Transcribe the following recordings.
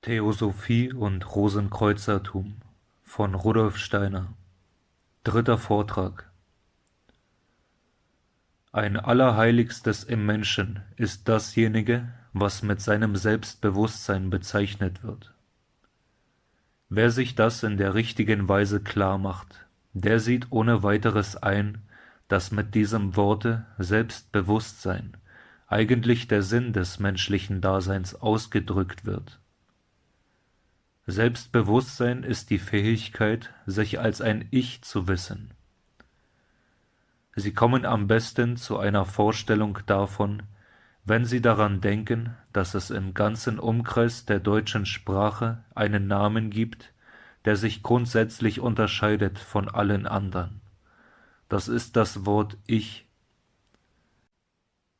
Theosophie und Rosenkreuzertum von Rudolf Steiner. Dritter Vortrag. Ein Allerheiligstes im Menschen ist dasjenige, was mit seinem Selbstbewusstsein bezeichnet wird. Wer sich das in der richtigen Weise klar macht, der sieht ohne weiteres ein, dass mit diesem Worte Selbstbewusstsein eigentlich der Sinn des menschlichen Daseins ausgedrückt wird. Selbstbewusstsein ist die Fähigkeit, sich als ein Ich zu wissen. Sie kommen am besten zu einer Vorstellung davon, wenn Sie daran denken, dass es im ganzen Umkreis der deutschen Sprache einen Namen gibt, der sich grundsätzlich unterscheidet von allen anderen. Das ist das Wort Ich.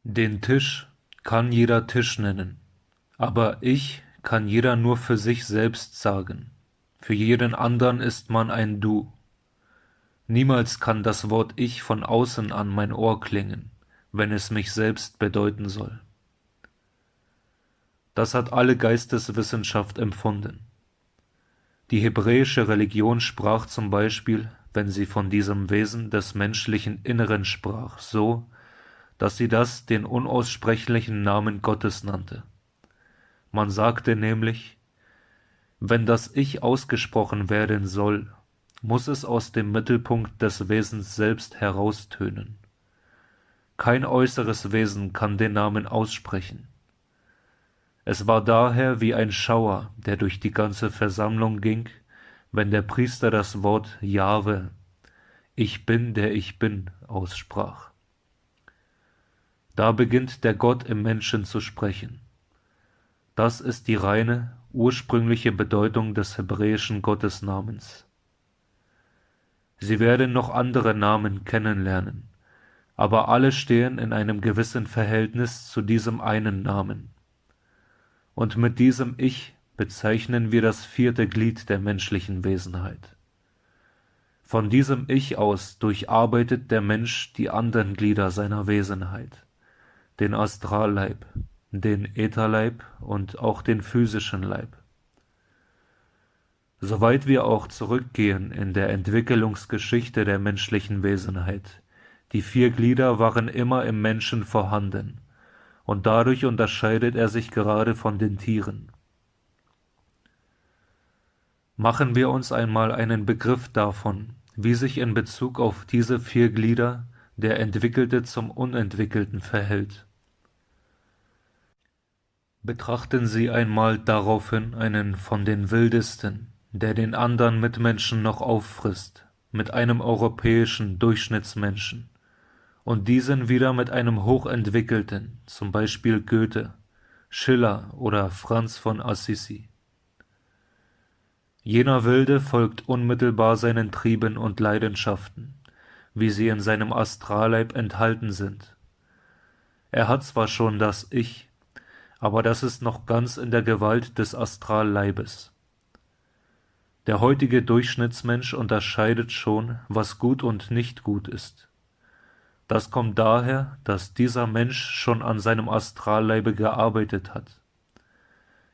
Den Tisch kann jeder Tisch nennen, aber Ich kann jeder nur für sich selbst sagen. Für jeden anderen ist man ein Du. Niemals kann das Wort Ich von außen an mein Ohr klingen, wenn es mich selbst bedeuten soll. Das hat alle Geisteswissenschaft empfunden. Die hebräische Religion sprach zum Beispiel, wenn sie von diesem Wesen des menschlichen Inneren sprach, so, dass sie das den unaussprechlichen Namen Gottes nannte. Man sagte nämlich, wenn das Ich ausgesprochen werden soll, muss es aus dem Mittelpunkt des Wesens selbst heraustönen. Kein äußeres Wesen kann den Namen aussprechen. Es war daher wie ein Schauer, der durch die ganze Versammlung ging, wenn der Priester das Wort Jahwe, ich bin, der ich bin, aussprach. Da beginnt der Gott im Menschen zu sprechen. Das ist die reine, ursprüngliche Bedeutung des hebräischen Gottesnamens. Sie werden noch andere Namen kennenlernen, aber alle stehen in einem gewissen Verhältnis zu diesem einen Namen. Und mit diesem Ich bezeichnen wir das vierte Glied der menschlichen Wesenheit. Von diesem Ich aus durcharbeitet der Mensch die anderen Glieder seiner Wesenheit, den Astralleib, den Ätherleib und auch den physischen Leib. Soweit wir auch zurückgehen in der Entwicklungsgeschichte der menschlichen Wesenheit, die vier Glieder waren immer im Menschen vorhanden, und dadurch unterscheidet er sich gerade von den Tieren. Machen wir uns einmal einen Begriff davon, wie sich in Bezug auf diese vier Glieder der Entwickelte zum Unentwickelten verhält. Betrachten Sie einmal daraufhin einen von den wildesten, der den anderen Mitmenschen noch auffrisst, mit einem europäischen Durchschnittsmenschen, und diesen wieder mit einem hochentwickelten, zum Beispiel Goethe, Schiller oder Franz von Assisi. Jener Wilde folgt unmittelbar seinen Trieben und Leidenschaften, wie sie in seinem Astralleib enthalten sind. Er hat zwar schon das Ich, aber das ist noch ganz in der Gewalt des Astralleibes. Der heutige Durchschnittsmensch unterscheidet schon, was gut und nicht gut ist. Das kommt daher, dass dieser Mensch schon an seinem Astralleibe gearbeitet hat.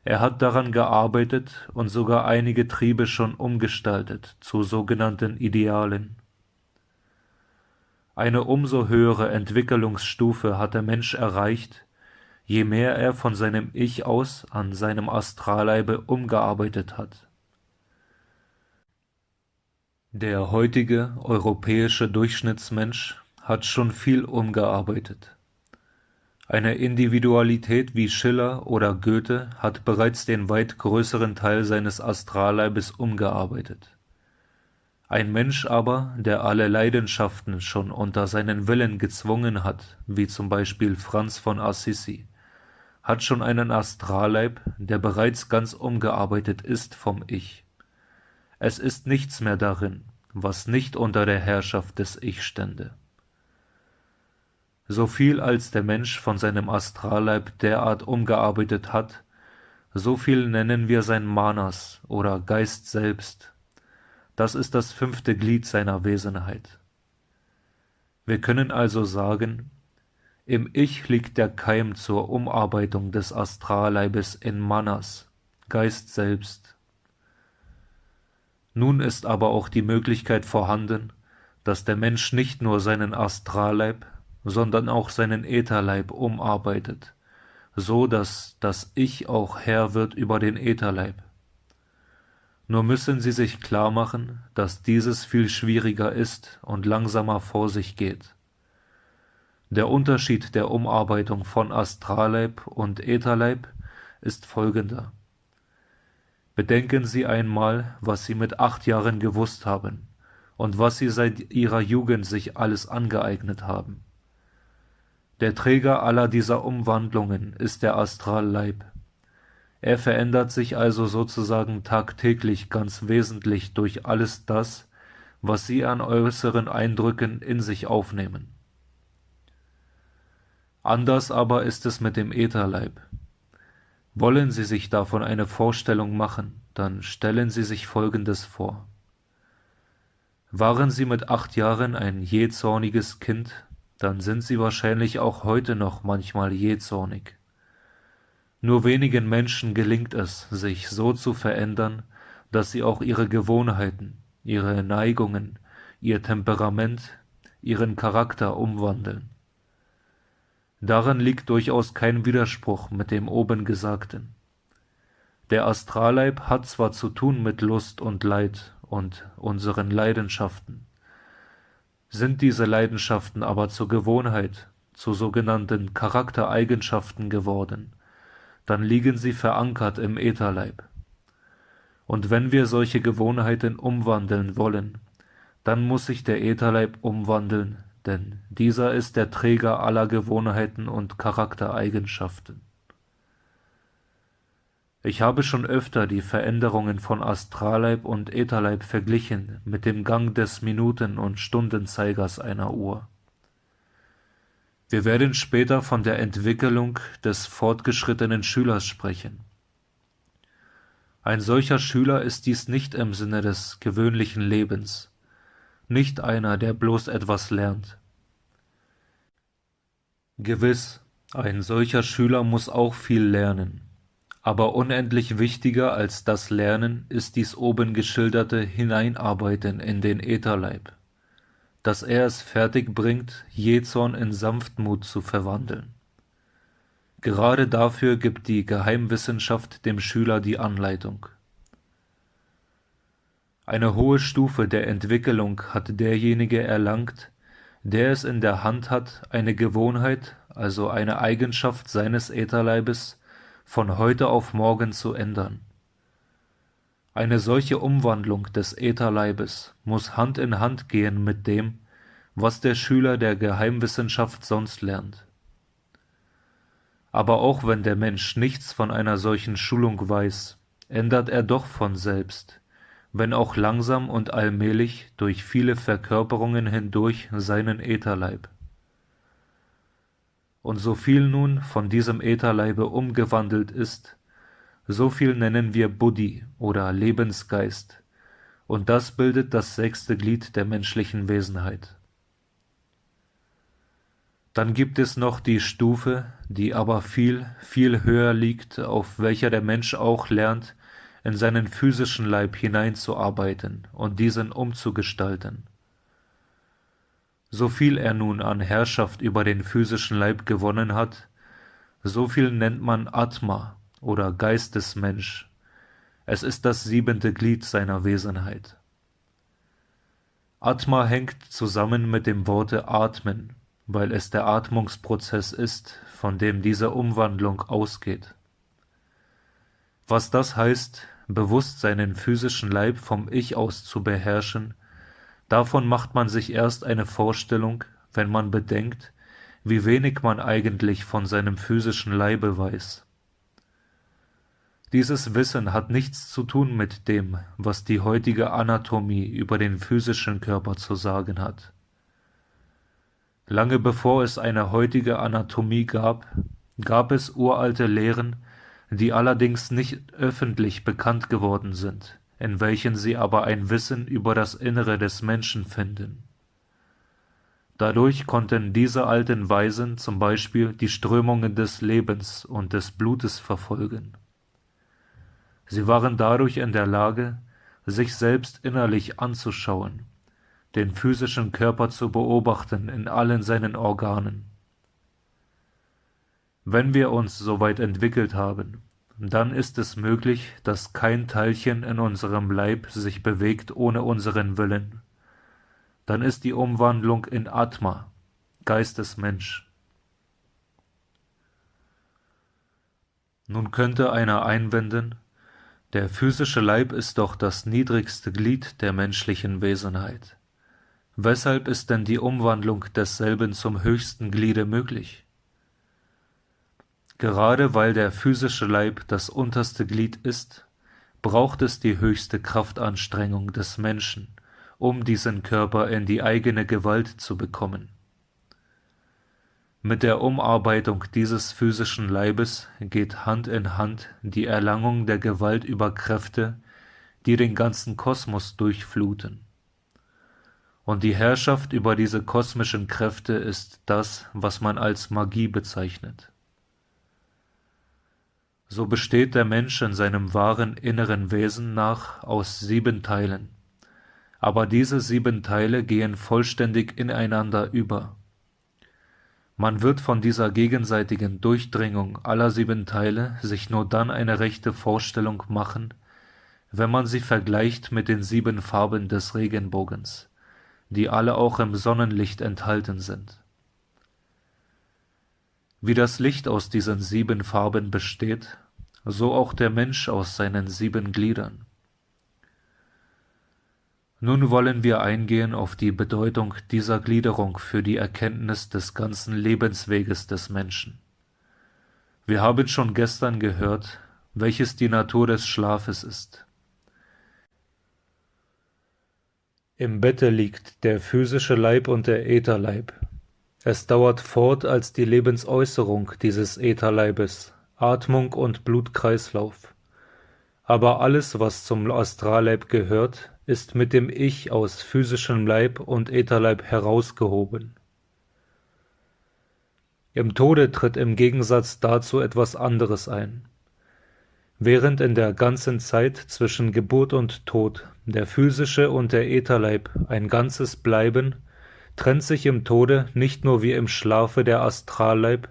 Er hat daran gearbeitet und sogar einige Triebe schon umgestaltet zu sogenannten Idealen. Eine umso höhere Entwicklungsstufe hat der Mensch erreicht, je mehr er von seinem Ich aus an seinem Astralleibe umgearbeitet hat. Der heutige europäische Durchschnittsmensch hat schon viel umgearbeitet. Eine Individualität wie Schiller oder Goethe hat bereits den weit größeren Teil seines Astralleibes umgearbeitet. Ein Mensch aber, der alle Leidenschaften schon unter seinen Willen gezwungen hat, wie zum Beispiel Franz von Assisi, hat schon einen Astralleib, der bereits ganz umgearbeitet ist vom Ich. Es ist nichts mehr darin, was nicht unter der Herrschaft des Ich stände. So viel als der Mensch von seinem Astralleib derart umgearbeitet hat, so viel nennen wir sein Manas oder Geist selbst. Das ist das fünfte Glied seiner Wesenheit. Wir können also sagen, im Ich liegt der Keim zur Umarbeitung des Astralleibes in Manas, Geist selbst. Nun ist aber auch die Möglichkeit vorhanden, dass der Mensch nicht nur seinen Astralleib, sondern auch seinen Ätherleib umarbeitet, so dass das Ich auch Herr wird über den Ätherleib. Nur müssen Sie sich klar machen, dass dieses viel schwieriger ist und langsamer vor sich geht. Der Unterschied der Umarbeitung von Astralleib und Ätherleib ist folgender. Bedenken Sie einmal, was Sie mit 8 Jahren gewusst haben und was Sie seit Ihrer Jugend sich alles angeeignet haben. Der Träger aller dieser Umwandlungen ist der Astralleib. Er verändert sich also sozusagen tagtäglich ganz wesentlich durch alles das, was Sie an äußeren Eindrücken in sich aufnehmen. Anders aber ist es mit dem Ätherleib. Wollen Sie sich davon eine Vorstellung machen, dann stellen Sie sich Folgendes vor. Waren Sie mit 8 Jahren ein jähzorniges Kind, dann sind Sie wahrscheinlich auch heute noch manchmal jähzornig. Nur wenigen Menschen gelingt es, sich so zu verändern, dass sie auch ihre Gewohnheiten, ihre Neigungen, ihr Temperament, ihren Charakter umwandeln. Darin liegt durchaus kein Widerspruch mit dem oben Gesagten. Der Astralleib hat zwar zu tun mit Lust und Leid und unseren Leidenschaften, sind diese Leidenschaften aber zur Gewohnheit, zu sogenannten Charaktereigenschaften geworden, dann liegen sie verankert im Ätherleib. Und wenn wir solche Gewohnheiten umwandeln wollen, dann muss sich der Ätherleib umwandeln, denn dieser ist der Träger aller Gewohnheiten und Charaktereigenschaften. Ich habe schon öfter die Veränderungen von Astralleib und Ätherleib verglichen mit dem Gang des Minuten- und Stundenzeigers einer Uhr. Wir werden später von der Entwicklung des fortgeschrittenen Schülers sprechen. Ein solcher Schüler ist dies nicht im Sinne des gewöhnlichen Lebens, nicht einer, der bloß etwas lernt. Gewiss, ein solcher Schüler muss auch viel lernen, aber unendlich wichtiger als das Lernen ist dies oben geschilderte Hineinarbeiten in den Ätherleib, dass er es fertig bringt, Jähzorn in Sanftmut zu verwandeln. Gerade dafür gibt die Geheimwissenschaft dem Schüler die Anleitung. Eine hohe Stufe der Entwicklung hat derjenige erlangt, der es in der Hand hat, eine Gewohnheit, also eine Eigenschaft seines Ätherleibes, von heute auf morgen zu ändern. Eine solche Umwandlung des Ätherleibes muss Hand in Hand gehen mit dem, was der Schüler der Geheimwissenschaft sonst lernt. Aber auch wenn der Mensch nichts von einer solchen Schulung weiß, ändert er doch von selbst, wenn auch langsam und allmählich durch viele Verkörperungen hindurch seinen Ätherleib. Und so viel nun von diesem Ätherleibe umgewandelt ist, so viel nennen wir Buddhi oder Lebensgeist, und das bildet das 6. Glied der menschlichen Wesenheit. Dann gibt es noch die Stufe, die aber viel, viel höher liegt, auf welcher der Mensch auch lernt, in seinen physischen Leib hineinzuarbeiten und diesen umzugestalten. So viel er nun an Herrschaft über den physischen Leib gewonnen hat, so viel nennt man Atma oder Geistesmensch. Es ist das 7. Glied seiner Wesenheit. Atma hängt zusammen mit dem Worte Atmen, weil es der Atmungsprozess ist, von dem diese Umwandlung ausgeht. Was das heißt, bewusst seinen physischen Leib vom Ich aus zu beherrschen, davon macht man sich erst eine Vorstellung, wenn man bedenkt, wie wenig man eigentlich von seinem physischen Leibe weiß. Dieses Wissen hat nichts zu tun mit dem, was die heutige Anatomie über den physischen Körper zu sagen hat. Lange bevor es eine heutige Anatomie gab, gab es uralte Lehren, die allerdings nicht öffentlich bekannt geworden sind, in welchen Sie aber ein Wissen über das Innere des Menschen finden. Dadurch konnten diese alten Weisen zum Beispiel die Strömungen des Lebens und des Blutes verfolgen. Sie waren dadurch in der Lage, sich selbst innerlich anzuschauen, den physischen Körper zu beobachten in allen seinen Organen. Wenn wir uns so weit entwickelt haben, dann ist es möglich, dass kein Teilchen in unserem Leib sich bewegt ohne unseren Willen. Dann ist die Umwandlung in Atma, Geistesmensch. Nun könnte einer einwenden, der physische Leib ist doch das niedrigste Glied der menschlichen Wesenheit. Weshalb ist denn die Umwandlung desselben zum höchsten Gliede möglich? Gerade weil der physische Leib das unterste Glied ist, braucht es die höchste Kraftanstrengung des Menschen, um diesen Körper in die eigene Gewalt zu bekommen. Mit der Umarbeitung dieses physischen Leibes geht Hand in Hand die Erlangung der Gewalt über Kräfte, die den ganzen Kosmos durchfluten. Und die Herrschaft über diese kosmischen Kräfte ist das, was man als Magie bezeichnet. So besteht der Mensch in seinem wahren inneren Wesen nach aus 7 Teilen, aber diese 7 Teile gehen vollständig ineinander über. Man wird von dieser gegenseitigen Durchdringung aller 7 Teile sich nur dann eine rechte Vorstellung machen, wenn man sie vergleicht mit den 7 Farben des Regenbogens, die alle auch im Sonnenlicht enthalten sind. Wie das Licht aus diesen 7 Farben besteht, so auch der Mensch aus seinen 7 Gliedern. Nun wollen wir eingehen auf die Bedeutung dieser Gliederung für die Erkenntnis des ganzen Lebensweges des Menschen. Wir haben schon gestern gehört, welches die Natur des Schlafes ist. Im Bette liegt der physische Leib und der Ätherleib. Es dauert fort als die Lebensäußerung dieses Ätherleibes, Atmung und Blutkreislauf. Aber alles, was zum Astralleib gehört, ist mit dem Ich aus physischem Leib und Ätherleib herausgehoben. Im Tode tritt im Gegensatz dazu etwas anderes ein. Während in der ganzen Zeit zwischen Geburt und Tod der physische und der Ätherleib ein Ganzes bleiben, trennt sich im Tode nicht nur wie im Schlafe der Astralleib,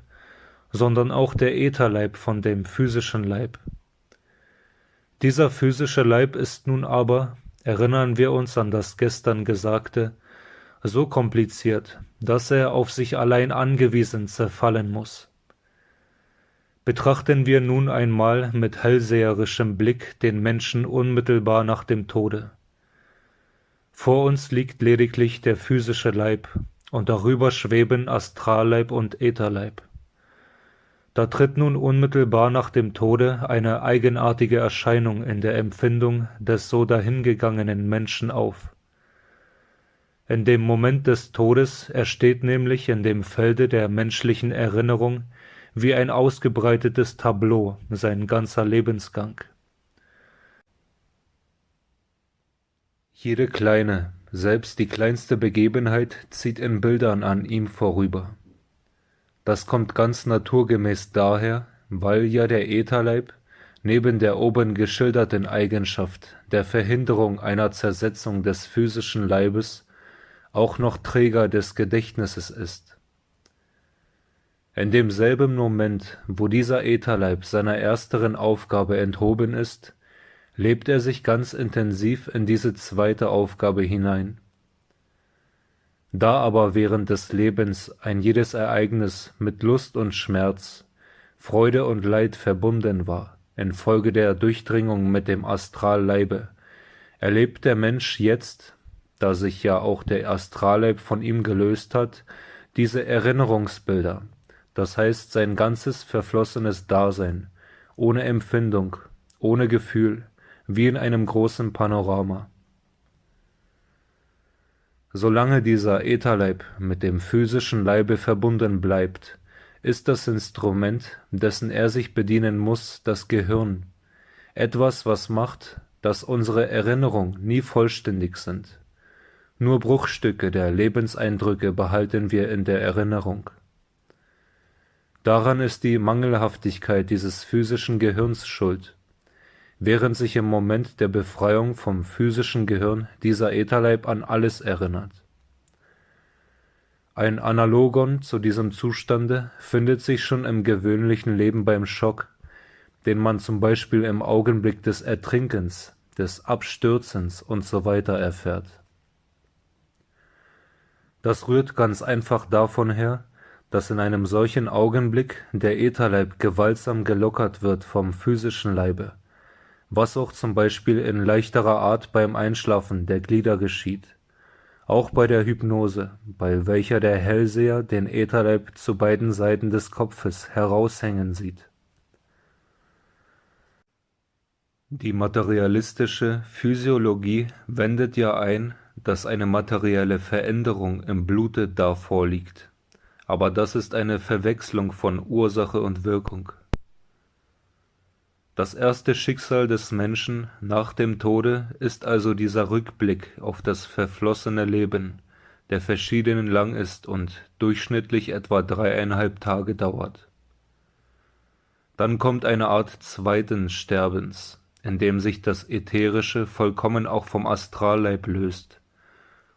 sondern auch der Ätherleib von dem physischen Leib. Dieser physische Leib ist nun aber, erinnern wir uns an das gestern Gesagte, so kompliziert, dass er auf sich allein angewiesen zerfallen muss. Betrachten wir nun einmal mit hellseherischem Blick den Menschen unmittelbar nach dem Tode. Vor uns liegt lediglich der physische Leib, und darüber schweben Astralleib und Ätherleib. Da tritt nun unmittelbar nach dem Tode eine eigenartige Erscheinung in der Empfindung des so dahingegangenen Menschen auf. In dem Moment des Todes ersteht nämlich in dem Felde der menschlichen Erinnerung wie ein ausgebreitetes Tableau sein ganzer Lebensgang. Jede kleine, selbst die kleinste Begebenheit zieht in Bildern an ihm vorüber. Das kommt ganz naturgemäß daher, weil ja der Ätherleib neben der oben geschilderten Eigenschaft der Verhinderung einer Zersetzung des physischen Leibes auch noch Träger des Gedächtnisses ist. In demselben Moment, wo dieser Ätherleib seiner ersteren Aufgabe enthoben ist, lebt er sich ganz intensiv in diese zweite Aufgabe hinein. Da aber während des Lebens ein jedes Ereignis mit Lust und Schmerz, Freude und Leid verbunden war, infolge der Durchdringung mit dem Astralleibe, erlebt der Mensch jetzt, da sich ja auch der Astralleib von ihm gelöst hat, diese Erinnerungsbilder, das heißt sein ganzes verflossenes Dasein, ohne Empfindung, ohne Gefühl, wie in einem großen Panorama. Solange dieser Ätherleib mit dem physischen Leibe verbunden bleibt, ist das Instrument, dessen er sich bedienen muss, das Gehirn, etwas, was macht, dass unsere Erinnerungen nie vollständig sind. Nur Bruchstücke der Lebenseindrücke behalten wir in der Erinnerung. Daran ist die Mangelhaftigkeit dieses physischen Gehirns schuld. während sich im Moment der Befreiung vom physischen Gehirn dieser Ätherleib an alles erinnert. Ein Analogon zu diesem Zustande findet sich schon im gewöhnlichen Leben beim Schock, den man zum Beispiel im Augenblick des Ertrinkens, des Abstürzens usw. erfährt. Das rührt ganz einfach davon her, dass in einem solchen Augenblick der Ätherleib gewaltsam gelockert wird vom physischen Leibe, was auch zum Beispiel in leichterer Art beim Einschlafen der Glieder geschieht, auch bei der Hypnose, bei welcher der Hellseher den Ätherleib zu beiden Seiten des Kopfes heraushängen sieht. Die materialistische Physiologie wendet ja ein, dass eine materielle Veränderung im Blute da vorliegt, aber das ist eine Verwechslung von Ursache und Wirkung. Das erste Schicksal des Menschen nach dem Tode ist also dieser Rückblick auf das verflossene Leben, der verschieden lang ist und durchschnittlich etwa 3,5 Tage dauert. Dann kommt eine Art zweiten Sterbens, in dem sich das Ätherische vollkommen auch vom Astralleib löst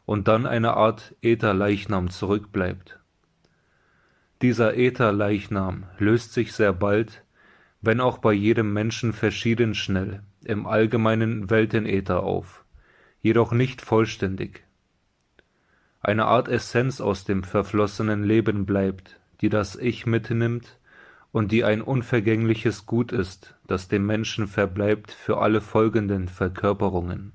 und dann eine Art Ätherleichnam zurückbleibt. Dieser Ätherleichnam löst sich sehr bald, wenn auch bei jedem Menschen verschieden schnell, im allgemeinen Weltenäther auf, jedoch nicht vollständig. Eine Art Essenz aus dem verflossenen Leben bleibt, die das Ich mitnimmt und die ein unvergängliches Gut ist, das dem Menschen verbleibt für alle folgenden Verkörperungen.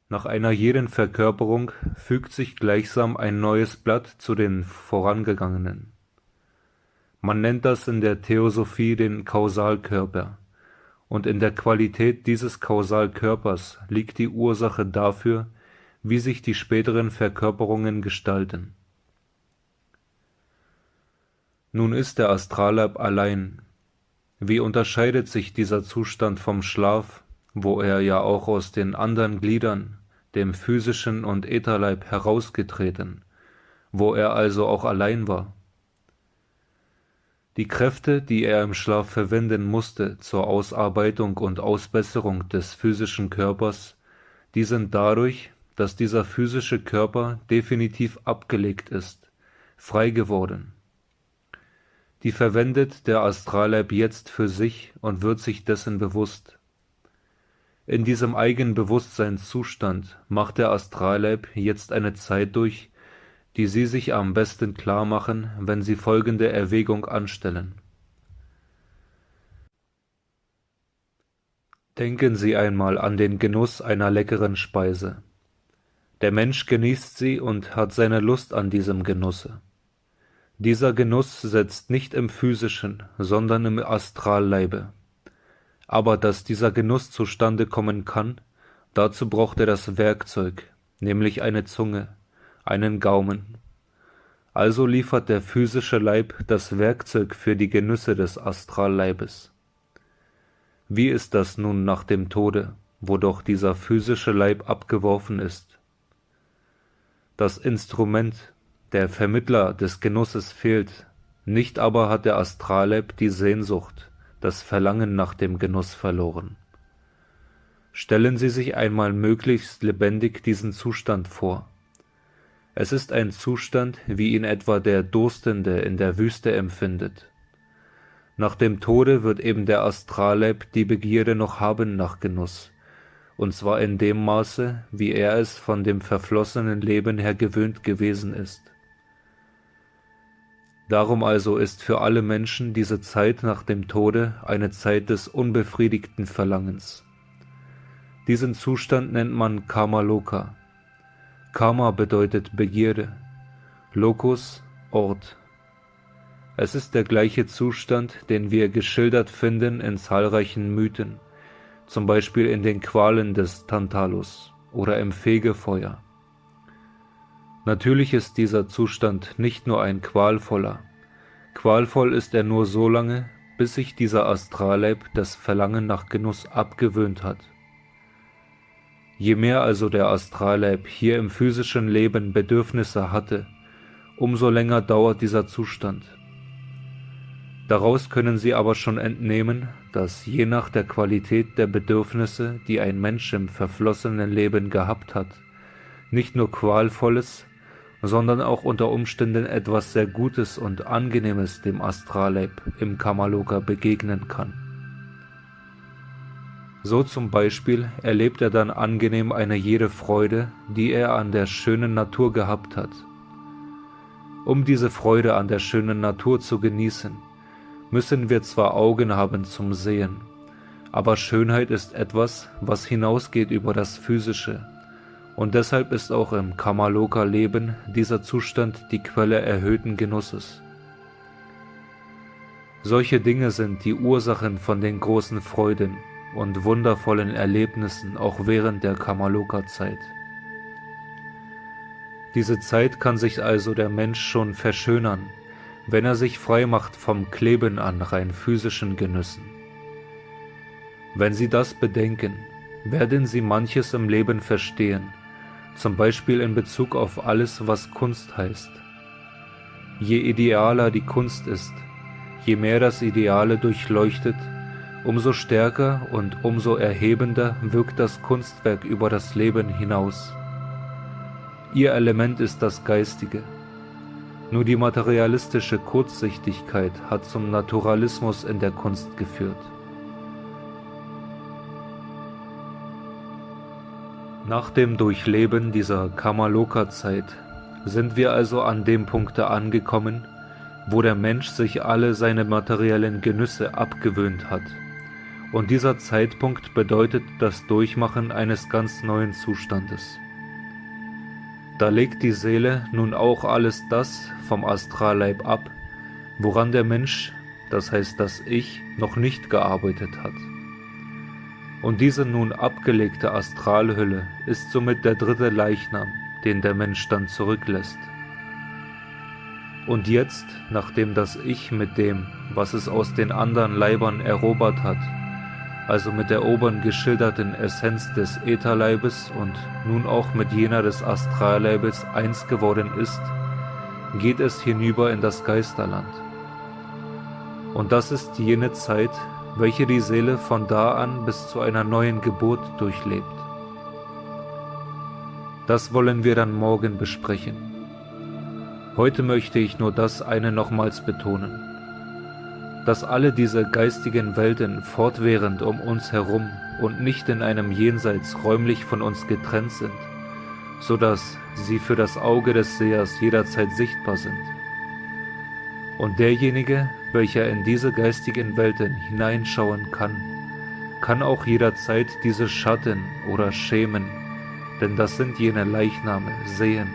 Nach einer jeden Verkörperung fügt sich gleichsam ein neues Blatt zu den vorangegangenen. Man nennt das in der Theosophie den Kausalkörper, und in der Qualität dieses Kausalkörpers liegt die Ursache dafür, wie sich die späteren Verkörperungen gestalten. Nun ist der Astralleib allein. Wie unterscheidet sich dieser Zustand vom Schlaf, wo er ja auch aus den anderen Gliedern, dem physischen und Ätherleib herausgetreten, wo er also auch allein war? Die Kräfte, die er im Schlaf verwenden musste zur Ausarbeitung und Ausbesserung des physischen Körpers, die sind dadurch, dass dieser physische Körper definitiv abgelegt ist, frei geworden. Die verwendet der Astralleib jetzt für sich und wird sich dessen bewusst. In diesem Eigenbewusstseinszustand macht der Astralleib jetzt eine Zeit durch, die Sie sich am besten klar machen, wenn Sie folgende Erwägung anstellen. Denken Sie einmal an den Genuss einer leckeren Speise. Der Mensch genießt sie und hat seine Lust an diesem Genusse. Dieser Genuss setzt nicht im physischen, sondern im Astralleibe. Aber dass dieser Genuss zustande kommen kann, dazu braucht er das Werkzeug, nämlich eine Zunge, einen Gaumen. Also liefert der physische Leib das Werkzeug für die Genüsse des Astralleibes. Wie ist das nun nach dem Tode, wo doch dieser physische Leib abgeworfen ist? Das Instrument, der Vermittler des Genusses fehlt, nicht aber hat der Astralleib die Sehnsucht, das Verlangen nach dem Genuss verloren. Stellen Sie sich einmal möglichst lebendig diesen Zustand vor. Es ist ein Zustand, wie ihn etwa der Durstende in der Wüste empfindet. Nach dem Tode wird eben der Astralleib die Begierde noch haben nach Genuss, und zwar in dem Maße, wie er es von dem verflossenen Leben her gewöhnt gewesen ist. Darum also ist für alle Menschen diese Zeit nach dem Tode eine Zeit des unbefriedigten Verlangens. Diesen Zustand nennt man Kamaloka. Kama bedeutet Begierde, Locus Ort. Es ist der gleiche Zustand, den wir geschildert finden in zahlreichen Mythen, zum Beispiel in den Qualen des Tantalus oder im Fegefeuer. Natürlich ist dieser Zustand nicht nur ein qualvoller. Qualvoll ist er nur so lange, bis sich dieser Astralleib das Verlangen nach Genuss abgewöhnt hat. Je mehr also der Astralleib hier im physischen Leben Bedürfnisse hatte, umso länger dauert dieser Zustand. Daraus können Sie aber schon entnehmen, dass je nach der Qualität der Bedürfnisse, die ein Mensch im verflossenen Leben gehabt hat, nicht nur Qualvolles, sondern auch unter Umständen etwas sehr Gutes und Angenehmes dem Astralleib im Kamaloka begegnen kann. So zum Beispiel erlebt er dann angenehm eine jede Freude, die er an der schönen Natur gehabt hat. Um diese Freude an der schönen Natur zu genießen, müssen wir zwar Augen haben zum Sehen, aber Schönheit ist etwas, was hinausgeht über das Physische, und deshalb ist auch im Kamaloka-Leben dieser Zustand die Quelle erhöhten Genusses. Solche Dinge sind die Ursachen von den großen Freuden und wundervollen Erlebnissen auch während der Kamaloka-Zeit. Diese Zeit kann sich also der Mensch schon verschönern, wenn er sich frei macht vom Kleben an rein physischen Genüssen. Wenn Sie das bedenken, werden Sie manches im Leben verstehen, zum Beispiel in Bezug auf alles, was Kunst heißt. Je idealer die Kunst ist, je mehr das Ideale durchleuchtet, umso stärker und umso erhebender wirkt das Kunstwerk über das Leben hinaus. Ihr Element ist das Geistige. Nur die materialistische Kurzsichtigkeit hat zum Naturalismus in der Kunst geführt. Nach dem Durchleben dieser Kamaloka-Zeit sind wir also an dem Punkte angekommen, wo der Mensch sich alle seine materiellen Genüsse abgewöhnt hat. Und dieser Zeitpunkt bedeutet das Durchmachen eines ganz neuen Zustandes. Da legt die Seele nun auch alles das vom Astralleib ab, woran der Mensch, das heißt das Ich, noch nicht gearbeitet hat. Und diese nun abgelegte Astralhülle ist somit der dritte Leichnam, den der Mensch dann zurücklässt. Und jetzt, nachdem das Ich mit dem, was es aus den anderen Leibern erobert hat, also mit der oben geschilderten Essenz des Ätherleibes und nun auch mit jener des Astralleibes eins geworden ist, geht es hinüber in das Geisterland. Und das ist jene Zeit, welche die Seele von da an bis zu einer neuen Geburt durchlebt. Das wollen wir dann morgen besprechen. Heute möchte ich nur das eine nochmals betonen: dass alle diese geistigen Welten fortwährend um uns herum und nicht in einem Jenseits räumlich von uns getrennt sind, so dass sie für das Auge des Sehers jederzeit sichtbar sind. Und derjenige, welcher in diese geistigen Welten hineinschauen kann auch jederzeit diese Schatten oder Schemen, denn das sind jene Leichname, sehen.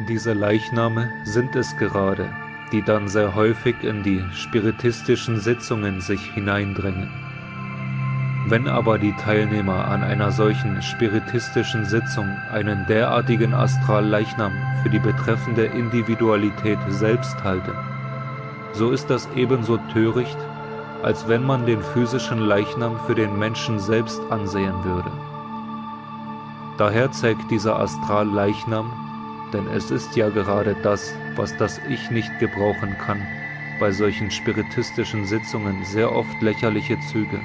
Diese Leichname sind es gerade, die dann sehr häufig in die spiritistischen Sitzungen sich hineindrängen. Wenn aber die Teilnehmer an einer solchen spiritistischen Sitzung einen derartigen Astralleichnam für die betreffende Individualität selbst halten, so ist das ebenso töricht, als wenn man den physischen Leichnam für den Menschen selbst ansehen würde. Daher zeigt dieser Astralleichnam, denn es ist ja gerade das, was das Ich nicht gebrauchen kann, bei solchen spiritistischen Sitzungen sehr oft lächerliche Züge.